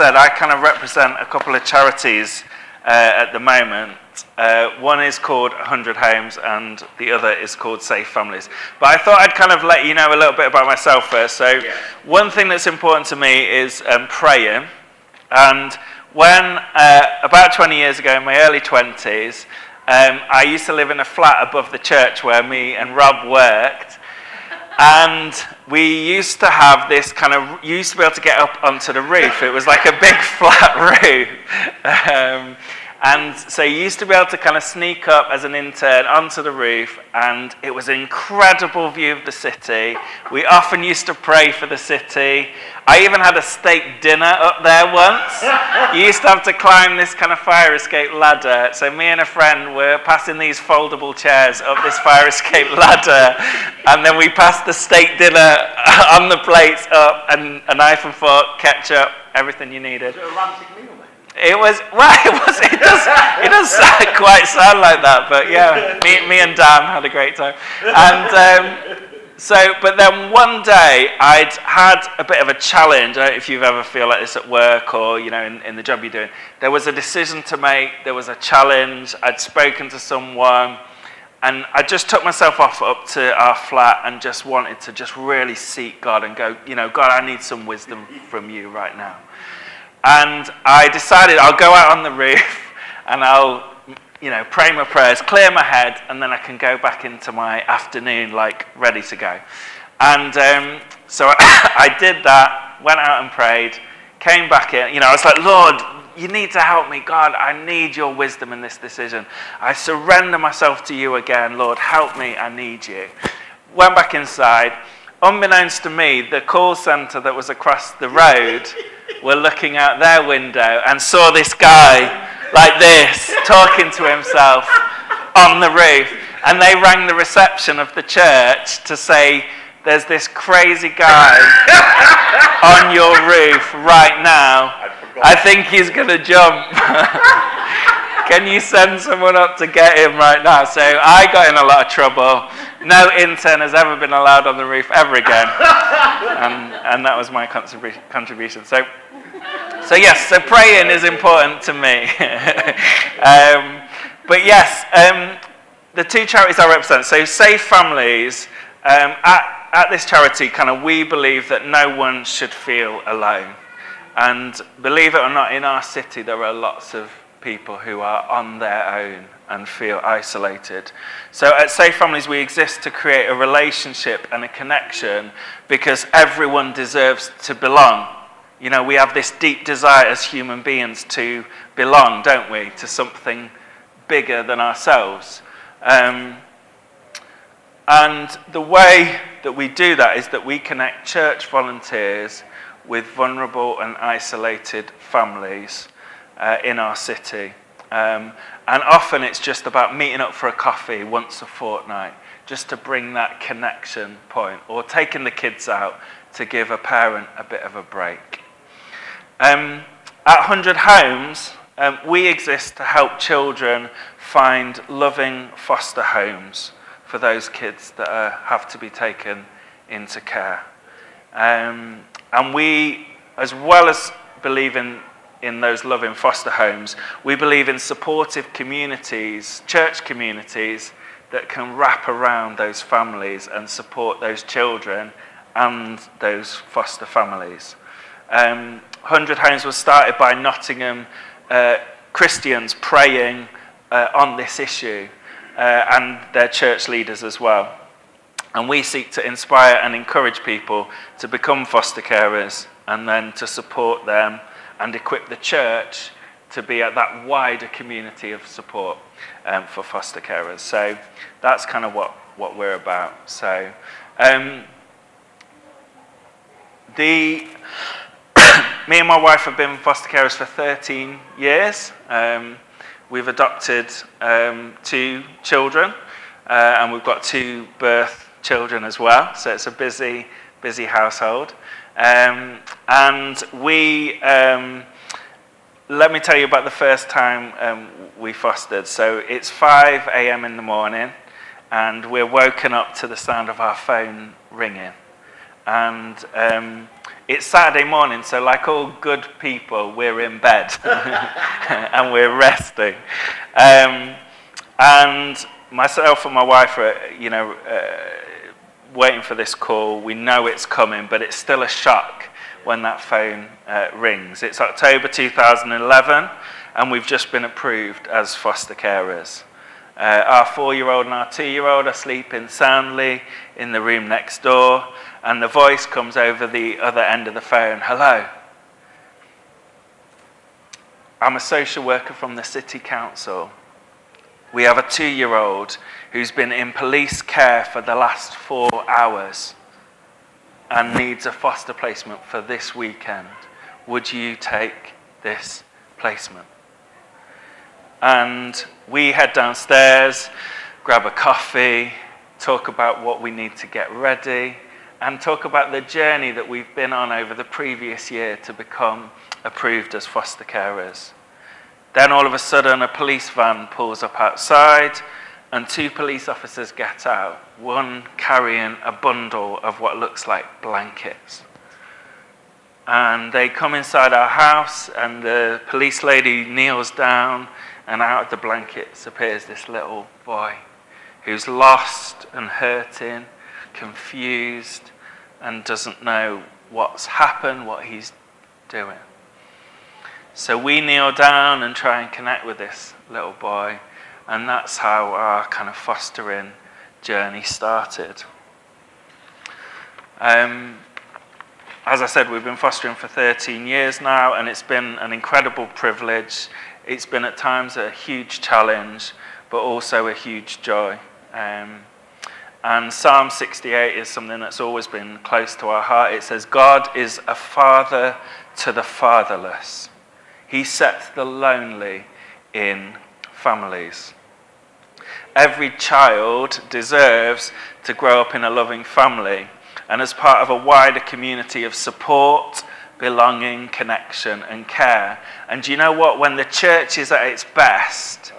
said, I kind of represent a couple of charities at the moment. One is called 100 Homes and the other is called Safe Families. But I thought I'd kind of let you know a little bit about myself first. So one thing that's important to me is praying. And when, about 20 years ago, in my early 20s, I used to live in a flat above the church where me and Rob worked. And we used to have this kind of, you used to be able to get up onto the roof. It was like a big flat roof. And so you used to be able to kind of sneak up as an intern onto the roof, and it was an incredible view of the city. We often used to pray for the city. I even had a steak dinner up there once. You used to have to climb this kind of fire escape ladder. So me and a friend were passing these foldable chairs up this fire escape ladder, and then we passed the steak dinner on the plates up, and a knife and fork, ketchup, everything you needed. Was it a romantic meal, mate? It was, well, it does quite sound like that, but yeah, me and Dan had a great time. And but then one day I'd had a bit of a challenge. I don't know if you've ever feel like this at work or, you know, in the job you're doing. There was a decision to make, there was a challenge, I'd spoken to someone, and I just took myself off up to our flat and just wanted to just really seek God and go, you know, God, I need some wisdom from you right now. And I decided I'll go out on the roof and I'll, you know, pray my prayers, clear my head, and then I can go back into my afternoon, like, ready to go. And so I did that, went out and prayed, came back in. You know, I was like, Lord, you need to help me. God, I need your wisdom in this decision. I surrender myself to you again. Lord, help me. I need you. Went back inside. Unbeknownst to me, the call centre that was across the road were looking out their window and saw this guy like this, talking to himself on the roof. And they rang the reception of the church to say, there's this crazy guy on your roof right now. I think he's going to jump. Can you send someone up to get him right now? So I got in a lot of trouble. No intern has ever been allowed on the roof ever again. And that was my contribution. So yes, so praying is important to me. But yes, the two charities I represent, so Safe Families, at this charity, kind of we believe that no one should feel alone. And believe it or not, in our city there are lots of people who are on their own and feel isolated. So at Safe Families we exist to create a relationship and a connection because everyone deserves to belong. You know, we have this deep desire as human beings to belong, don't we, to something bigger than ourselves. And the way that we do that is that we connect church volunteers with vulnerable and isolated families in our city. And often it's just about meeting up for a coffee once a fortnight, just to bring that connection point, or taking the kids out to give a parent a bit of a break. At 100 Homes, we exist to help children find loving foster homes for those kids that have to be taken into care. And we, as well as believing in those loving foster homes, we believe in supportive communities, church communities, that can wrap around those families and support those children and those foster families. 100 Homes was started by Nottingham Christians praying on this issue and their church leaders as well. And we seek to inspire and encourage people to become foster carers and then to support them and equip the church to be at that wider community of support for foster carers. So that's kind of what we're about. So me and my wife have been foster carers for 13 years. We've adopted 2 children, and we've got 2 birth children as well. So it's a busy household. And we, let me tell you about the first time we fostered. So it's 5 a.m. in the morning, and we're woken up to the sound of our phone ringing. And it's Saturday morning, so like all good people, we're in bed and we're resting. And myself and my wife are, waiting for this call. We know it's coming, but it's still a shock when that phone rings. It's October 2011, and we've just been approved as foster carers. Our 4-year-old and our 2-year-old are sleeping soundly in the room next door, and the voice comes over the other end of the phone. Hello. I'm a social worker from the City Council. We have a 2-year-old who's been in police care for the last 4 hours and needs a foster placement for this weekend. Would you take this placement? And we head downstairs, grab a coffee, talk about what we need to get ready, and talk about the journey that we've been on over the previous year to become approved as foster carers. Then all of a sudden a police van pulls up outside and 2 police officers get out, one carrying a bundle of what looks like blankets. And they come inside our house, and the police lady kneels down, and out of the blankets appears this little boy who's lost and hurting, confused, and doesn't know what's happened, what he's doing. So we kneel down and try and connect with this little boy, and that's how our kind of fostering journey started. As I said, we've been fostering for 13 years now, and it's been an incredible privilege. It's been at times a huge challenge, but also a huge joy. And Psalm 68 is something that's always been close to our heart. It says, God is a father to the fatherless. He sets the lonely in families. Every child deserves to grow up in a loving family and as part of a wider community of support, belonging, connection, and care. And do you know what? When the church is at its best,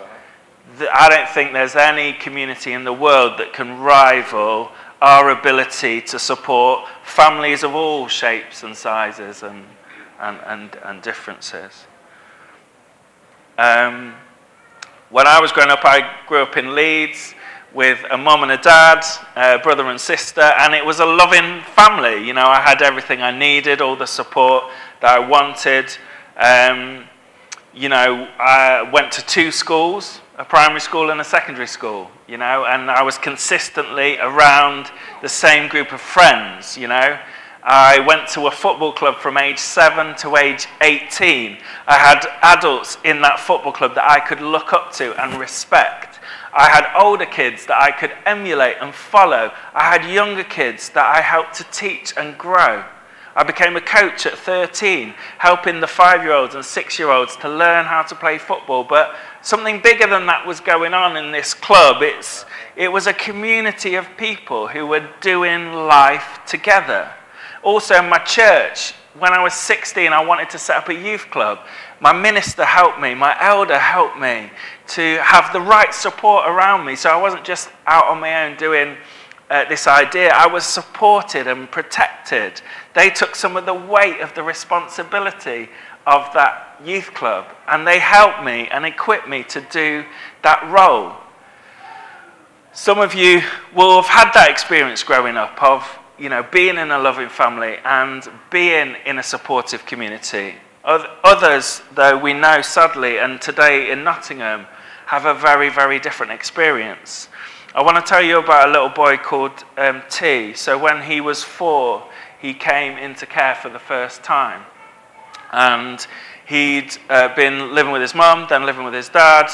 I don't think there's any community in the world that can rival our ability to support families of all shapes and sizes and differences. When I was growing up, I grew up in Leeds with a mum and a dad, a brother and sister, and it was a loving family. You know, I had everything I needed, all the support that I wanted. I went to 2 schools, a primary school and a secondary school, and I was consistently around the same group of friends, I went to a football club from age 7 to age 18. I had adults in that football club that I could look up to and respect. I had older kids that I could emulate and follow. I had younger kids that I helped to teach and grow. I became a coach at 13, helping the 5-year-olds and 6-year-olds to learn how to play football. But something bigger than that was going on in this club. It was a community of people who were doing life together. Also, in my church, when I was 16, I wanted to set up a youth club. My minister helped me, my elder helped me to have the right support around me. So I wasn't just out on my own doing this idea. I was supported and protected. They took some of the weight of the responsibility of that youth club, and they helped me and equipped me to do that role. Some of you will have had that experience growing up of being in a loving family and being in a supportive community. Others, though, we know sadly, and today in Nottingham, have a very, very different experience. I want to tell you about a little boy called T. So when he was 4, he came into care for the first time. And he'd been living with his mum, then living with his dad,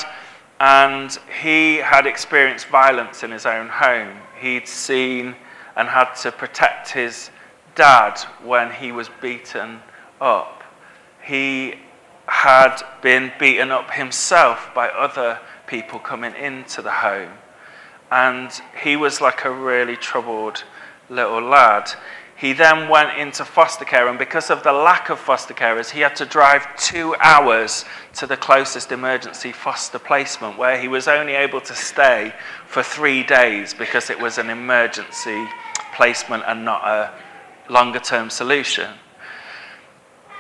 and he had experienced violence in his own home. He'd seen and had to protect his dad when he was beaten up. He had been beaten up himself by other people coming into the home. And he was like a really troubled little lad. He then went into foster care, and because of the lack of foster carers, he had to drive 2 hours to the closest emergency foster placement, where he was only able to stay for 3 days because it was an emergency placement and not a longer-term solution.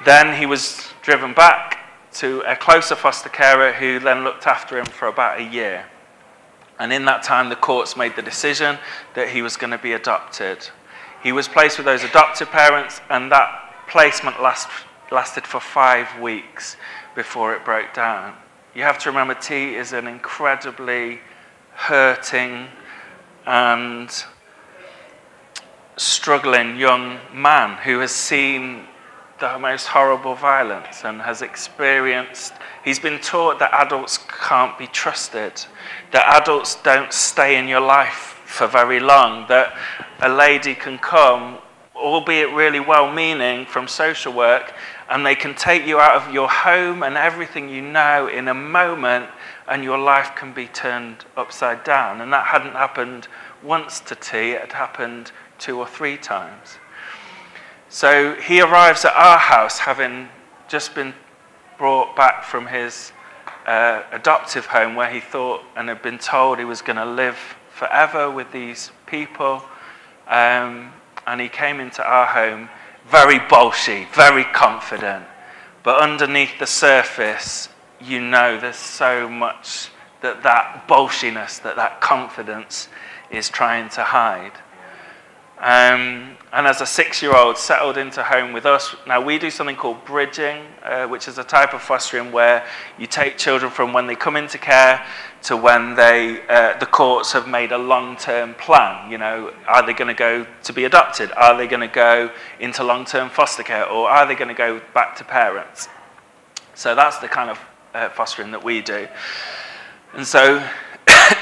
Then he was driven back to a closer foster carer who then looked after him for about a year. And in that time, the courts made the decision that he was going to be adopted. He was placed with those adoptive parents, and that placement lasted for 5 weeks before it broke down. You have to remember, T is an incredibly hurting and struggling young man who has seen the most horrible violence and has experienced, he's been taught that adults can't be trusted, that adults don't stay in your life for very long, that a lady can come, albeit really well-meaning, from social work, and they can take you out of your home and everything you know in a moment, and your life can be turned upside down. And that hadn't happened once to T, it had happened 2 or 3 times. So he arrives at our house having just been brought back from his adoptive home where he thought and had been told he was going to live forever with these people. And he came into our home very bolshy, very confident. But underneath the surface, you know there's so much that bolshiness, that confidence is trying to hide. And as a 6-year-old settled into home with us, now we do something called bridging, which is a type of fostering where you take children from when they come into care to when the courts have made a long-term plan. You know, are they going to go to be adopted? Are they going to go into long-term foster care? Or are they going to go back to parents? So that's the kind of fostering that we do. And so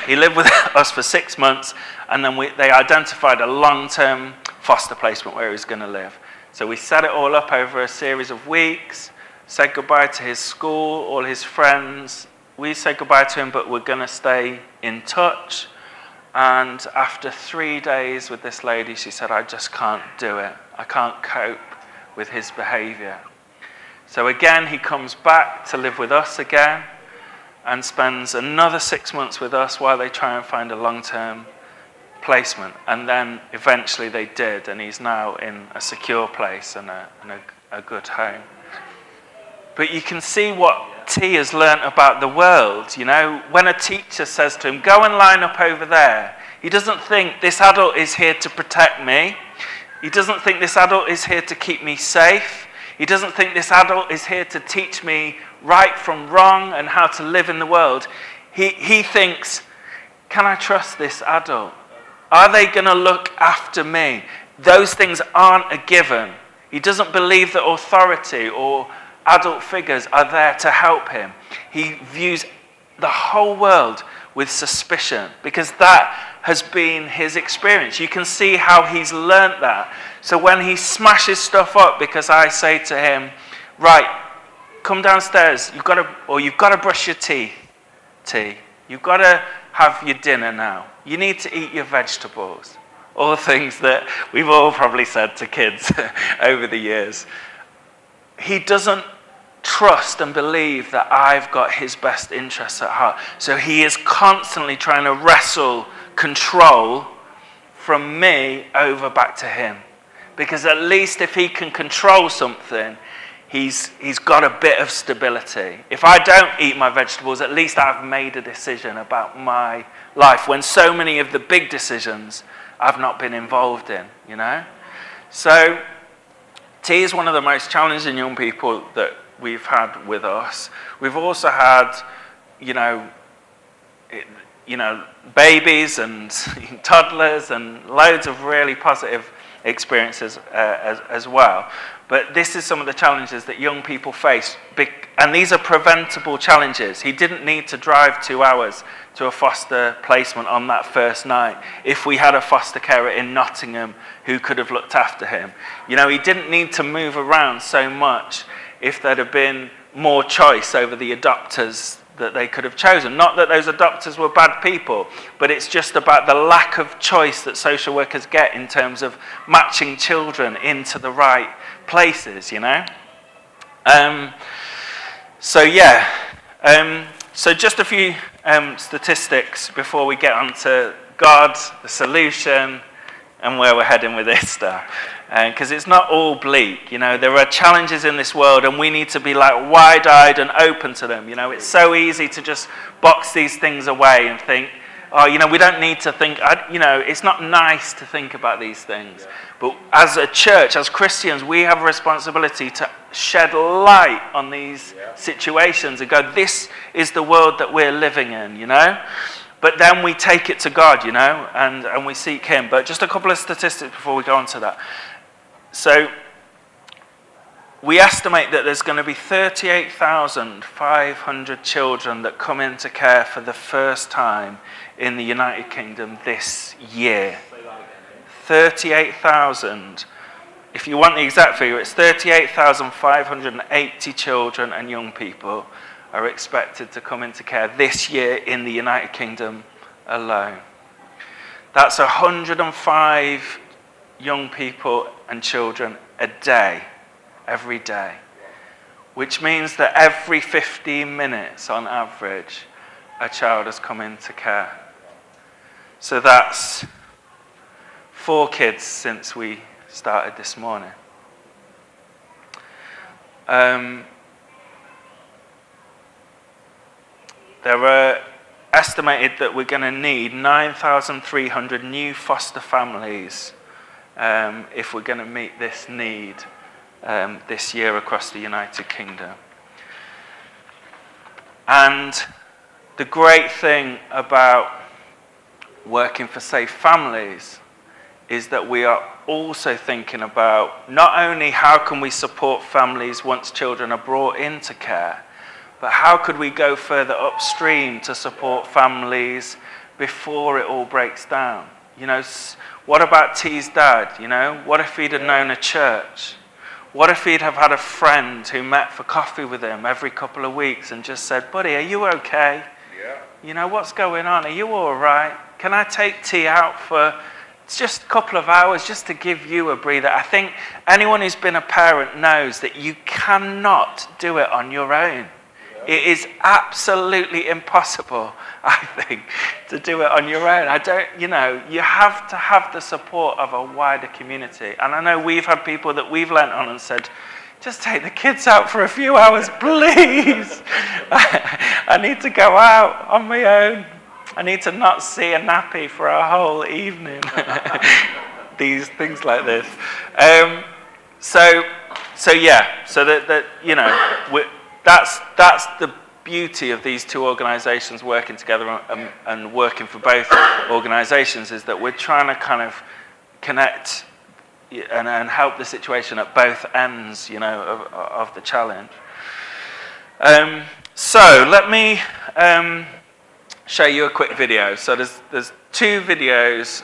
he lived with us for 6 months, and then they identified a long-term foster placement where he was going to live. So we set it all up over a series of weeks, said goodbye to his school, all his friends. We said goodbye to him, but we're going to stay in touch. And after 3 days with this lady, she said, I just can't do it. I can't cope with his behavior. So again, he comes back to live with us again and spends another 6 months with us while they try and find a long-term placement. And then eventually they did, and he's now in a secure place and a good home. But you can see what T has learnt about the world. You know, when a teacher says to him, go and line up over there, he doesn't think this adult is here to protect me. He doesn't think this adult is here to keep me safe. He doesn't think this adult is here to teach me right from wrong and how to live in the world. He thinks, can I trust this adult? Are they going to look after me? Those things aren't a given. He doesn't believe that authority or adult figures are there to help him. He views the whole world with suspicion because that has been his experience. You can see how he's learnt that. So when he smashes stuff up because I say to him, right, come downstairs, you've got to brush your teeth, T. You've got to have your dinner now. You need to eat your vegetables. All things that we've all probably said to kids over the years. He doesn't trust and believe that I've got his best interests at heart. So he is constantly trying to wrestle control from me over back to him. Because at least if he can control something, he's got a bit of stability. If I don't eat my vegetables, at least I've made a decision about my life, when so many of the big decisions I've not been involved in, you know? So T is one of the most challenging young people that we've had with us. We've also had, babies and toddlers and loads of really positive experiences as well. But this is some of the challenges that young people face. And these are preventable challenges. He didn't need to drive 2 hours to a foster placement on that first night if we had a foster carer in Nottingham who could have looked after him. You know, he didn't need to move around so much if there'd have been more choice over the adopters that they could have chosen. Not that those adopters were bad people, but it's just about the lack of choice that social workers get in terms of matching children into the right places, you know? So just a few statistics before we get on to God, the solution, and where we're heading with this stuff. because it's not all bleak. You know, there are challenges in this world, and we need to be like wide-eyed and open to them. You know, it's so easy to just box these things away and think, oh, you know, we don't need to think, you know, it's not nice to think about these things. But as a church, as Christians, we have a responsibility to shed light on these situations and go, this is the world that we're living in, you know? But then we take it to God, you know, and we seek him. But just a couple of statistics before we go on to that. So we estimate that there's going to be 38,500 children that come into care for the first time in the United Kingdom this year. 38,000. If you want the exact figure, it's 38,580 children and young people are expected to come into care this year in the United Kingdom alone. That's 105 young people and children a day, every day, which means that every 15 minutes on average, a child has come into care. So that's 4 kids since we started this morning. There are estimated that we're going to need 9,300 new foster families if we're going to meet this need this year across the United Kingdom. And the great thing about working for Safe Families is that we are also thinking about not only how can we support families once children are brought into care, but how could we go further upstream to support families before it all breaks down? You know, what about T's dad? You know, what if he'd have known a church? What if he'd have had a friend who met for coffee with him every couple of weeks and just said, buddy, are you okay? Yeah. You know, what's going on? Are you all right? Can I take T out for just a couple of hours just to give you a breather? I think anyone who's been a parent knows that you cannot do it on your own. It is absolutely impossible, I think, to do it on your own. You know, you have to have the support of a wider community. And I know we've had people that we've lent on and said, just take the kids out for a few hours, please. I need to go out on my own. I need to not see a nappy for a whole evening. These things like this. So that you know, that's the beauty of these two organisations working together and working for both organisations, is that we're trying to kind of connect and help the situation at both ends, you know, of the challenge. So let me show you a quick video. So there's 2 videos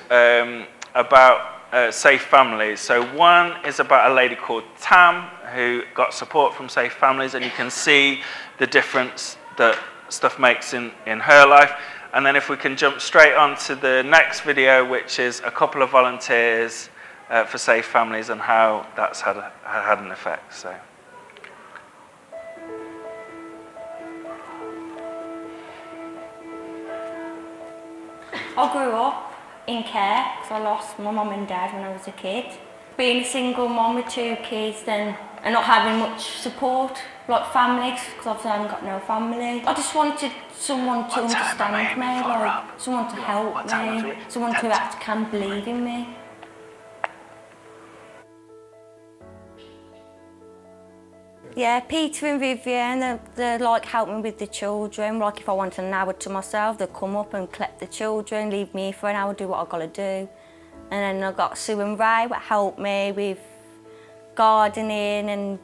about Safe Families. So one is about a lady called Tam who got support from Safe Families, and you can see the difference that stuff makes in her life. And then if we can jump straight on to the next video, which is a couple of volunteers for Safe Families and how that's had an effect. So. I grew up in care because I lost my mum and dad when I was a kid. Being a single mum with 2 kids and not having much support, like family, because obviously I haven't got no family. I just wanted someone to understand me, like someone to help me, someone who actually can believe in me. Yeah, Peter and Vivian, they like help me with the children. Like if I want an hour to myself, they come up and collect the children, leave me for an hour, do what I've got to do. And then I've got Sue and Ray that help me with gardening and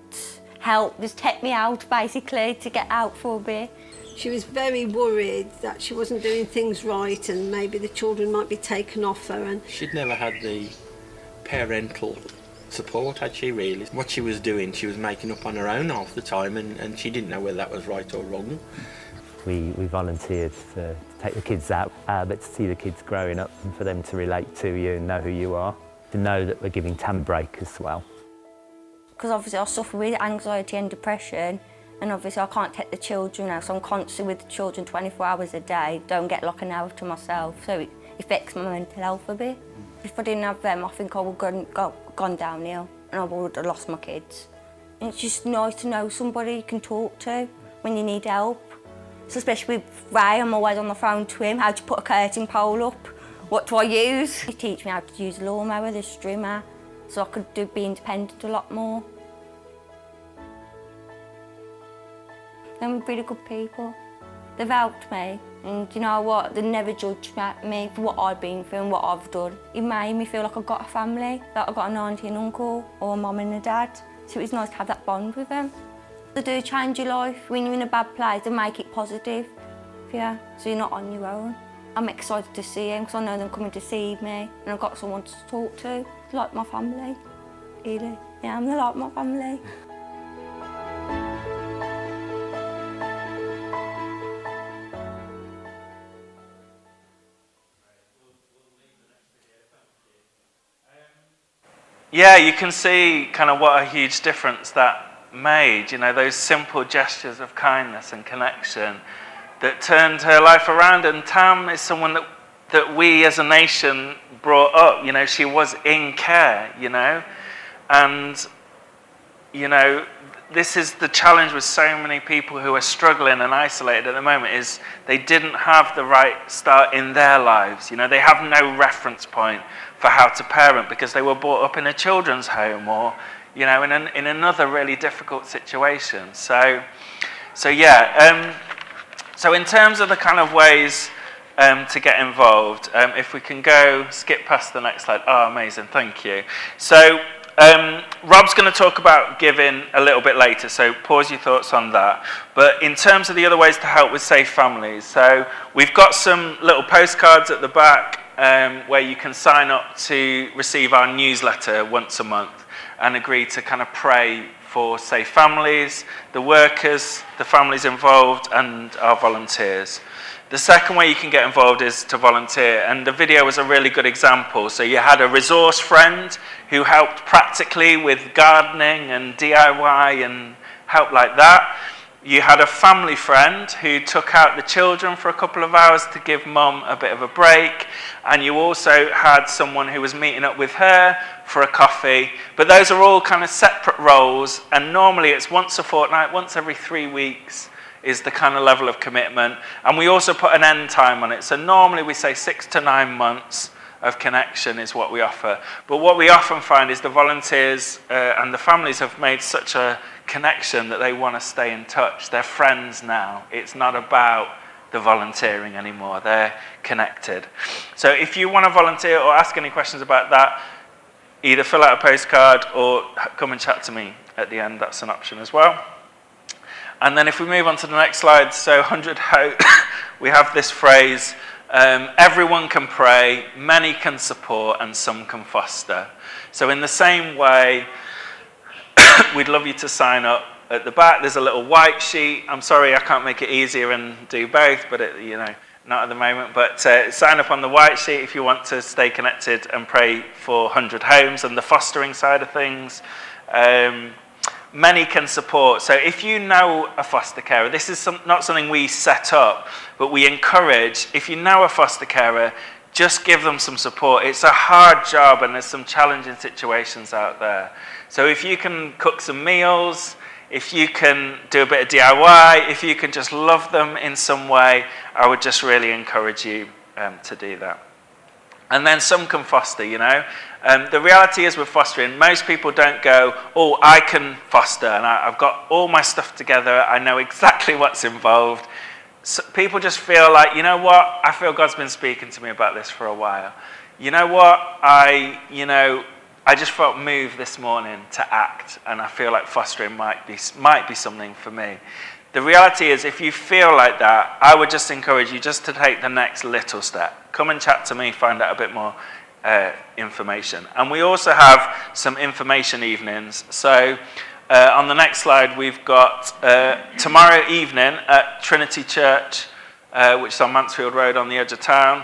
just take me out basically to get out for a bit. She was very worried that she wasn't doing things right and maybe the children might be taken off her. And she'd never had the parental support, had she really? What she was doing, she was making up on her own half the time, and she didn't know whether that was right or wrong. We volunteered to take the kids out, but to see the kids growing up and for them to relate to you and know who you are, to know that we're giving Tam a break as well. Because obviously I suffer with anxiety and depression, and obviously I can't take the children out, so I'm constantly with the children 24 hours a day, don't get like an hour to myself, so it affects my mental health a bit. If I didn't have them, I think I would have gone downhill and I would have lost my kids. And it's just nice to know somebody you can talk to when you need help. So especially with Ray, I'm always on the phone to him. How do you put a curtain pole up? What do I use? He teach me how to use the lawnmower, the strimmer, so I could be independent a lot more. They're really good people. They've helped me, and you know what? They never judged me for what I've been through and what I've done. It made me feel like I've got a family, like I've got an auntie and uncle, or a mum and a dad. So it was nice to have that bond with them. They do change your life. When you're in a bad place, they make it positive. Yeah, so you're not on your own. I'm excited to see them because I know they're coming to see me and I've got someone to talk to. They're like my family, really. Yeah, they're like my family. Yeah, you can see kind of what a huge difference that made, you know, those simple gestures of kindness and connection that turned her life around. And Tam is someone that we as a nation brought up. You know, she was in care, you know, and, you know, this is the challenge with so many people who are struggling and isolated at the moment, is they didn't have the right start in their lives. You know, they have no reference point for how to parent because they were brought up in a children's home or, you know, in another really difficult situation. So yeah. So in terms of the kind of ways to get involved, if we can skip past the next slide. Oh, amazing, thank you. So Rob's going to talk about giving a little bit later, so pause your thoughts on that. But in terms of the other ways to help with Safe Families, so we've got some little postcards at the back where you can sign up to receive our newsletter once a month and agree to kind of pray for Safe Families, the workers, the families involved, and our volunteers. The second way you can get involved is to volunteer, and the video was a really good example. So you had a resource friend who helped practically with gardening and DIY and help like that. You had a family friend who took out the children for a couple of hours to give mum a bit of a break, and you also had someone who was meeting up with her for a coffee. But those are all kind of separate roles, and normally it's once a fortnight, once every 3 weeks is the kind of level of commitment. And we also put an end time on it. So normally we say 6 to 9 months of connection is what we offer. But what we often find is the volunteers and the families have made such a connection that they want to stay in touch. They're friends now. It's not about the volunteering anymore. They're connected. So if you want to volunteer or ask any questions about that, either fill out a postcard or come and chat to me at the end. That's an option as well. And then if we move on to the next slide, so 100 Hope, we have this phrase, everyone can pray, many can support, and some can foster. So in the same way, we'd love you to sign up. At the back, there's a little white sheet. I'm sorry I can't make it easier and do both, but you know, not at the moment. But sign up on the white sheet if you want to stay connected and pray for 100 Homes and the fostering side of things. Many can support. So if you know a foster carer, this is not something we set up, but we encourage. If you know a foster carer, just give them some support. It's a hard job and there's some challenging situations out there. So if you can cook some meals, if you can do a bit of DIY, if you can just love them in some way, I would just really encourage you to do that. And then some can foster, you know. The reality is with fostering, most people don't go, oh, I can foster and I've got all my stuff together, I know exactly what's involved. So people just feel like, you know what, I feel God's been speaking to me about this for a while. You know what, I just felt moved this morning to act, and I feel like fostering might be something for me. The reality is, if you feel like that, I would just encourage you just to take the next little step. Come and chat to me, find out a bit more information. And we also have some information evenings. So on the next slide, we've got tomorrow evening at Trinity Church, which is on Mansfield Road on the edge of town.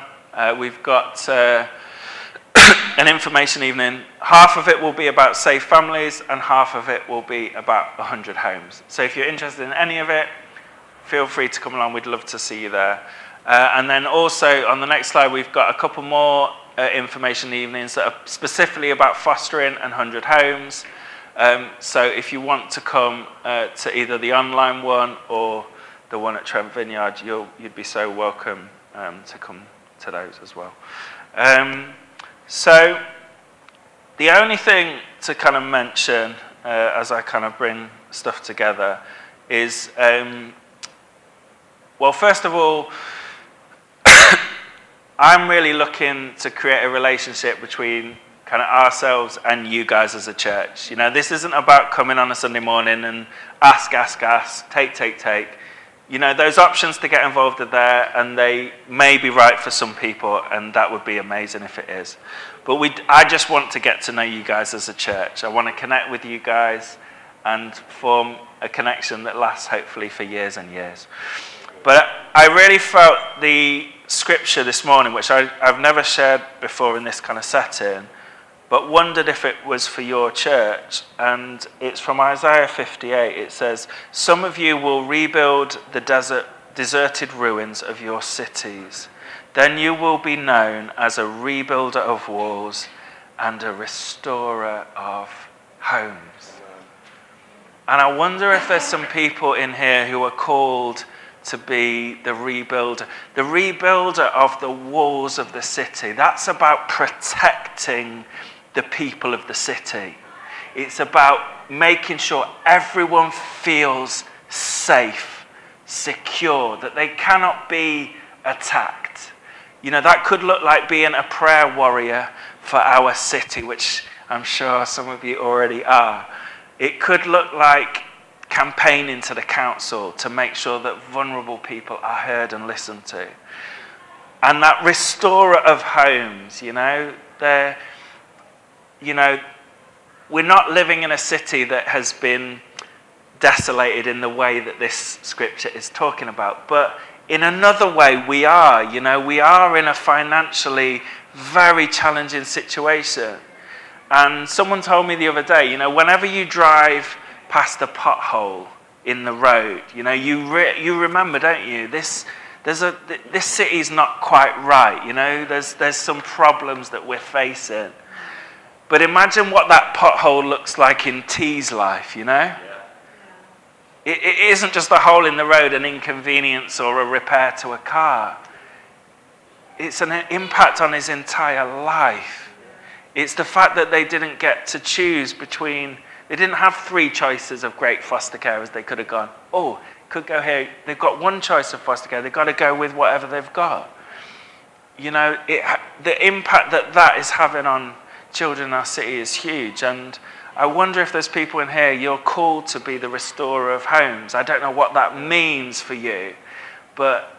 We've got an information evening. Half of it will be about Safe Families and half of it will be about 100 Homes. So if you're interested in any of it, feel free to come along. We'd love to see you there. And then also on the next slide, we've got a couple more information evenings that are specifically about fostering and 100 homes. So if you want to come to either the online one or the one at Trent Vineyard, you'd be so welcome to come to those as well. So the only thing to kind of mention as I kind of bring stuff together is, well, first of all, I'm really looking to create a relationship between kind of ourselves and you guys as a church. You know, this isn't about coming on a Sunday morning and ask, take. You know, those options to get involved are there, and they may be right for some people, and that would be amazing if it is. But I just want to get to know you guys as a church. I want to connect with you guys and form a connection that lasts hopefully for years and years. But I really felt the scripture this morning, which I've never shared before in this kind of setting, but wondered if it was for your church. And it's from Isaiah 58. It says, "Some of you will rebuild the deserted ruins of your cities. Then you will be known as a rebuilder of walls and a restorer of homes." And I wonder if there's some people in here who are called to be the rebuilder of the walls of the city. That's about protecting the people of the city. It's about making sure everyone feels safe, secure, that they cannot be attacked. You know, that could look like being a prayer warrior for our city, which I'm sure some of you already are. It could look like campaigning to the council to make sure that vulnerable people are heard and listened to. And that restorer of homes, we're not living in a city that has been desolated in the way that this scripture is talking about. But in another way, we are in a financially very challenging situation. And someone told me the other day, whenever you drive past a pothole in the road, you remember, don't you? This city's not quite right. There's some problems that we're facing. But imagine what that pothole looks like in T's life. It isn't just a hole in the road, an inconvenience or a repair to a car. It's an impact on his entire life. It's the fact that they didn't get to choose between. They didn't have 3 choices of great foster carers. They could have gone, could go here. They've got 1 choice of foster care. They've got to go with whatever they've got. The impact that is having on children in our city is huge. And I wonder if there's people in here, you're called to be the restorer of homes. I don't know what that means for you, but,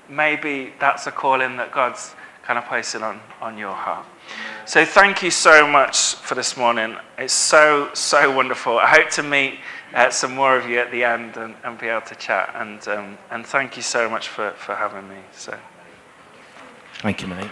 maybe that's a calling that God's kind of placing on your heart. So thank you so much for this morning. It's so wonderful. I hope to meet some more of you at the end and be able to chat. And thank you so much for having me. So. Thank you, mate.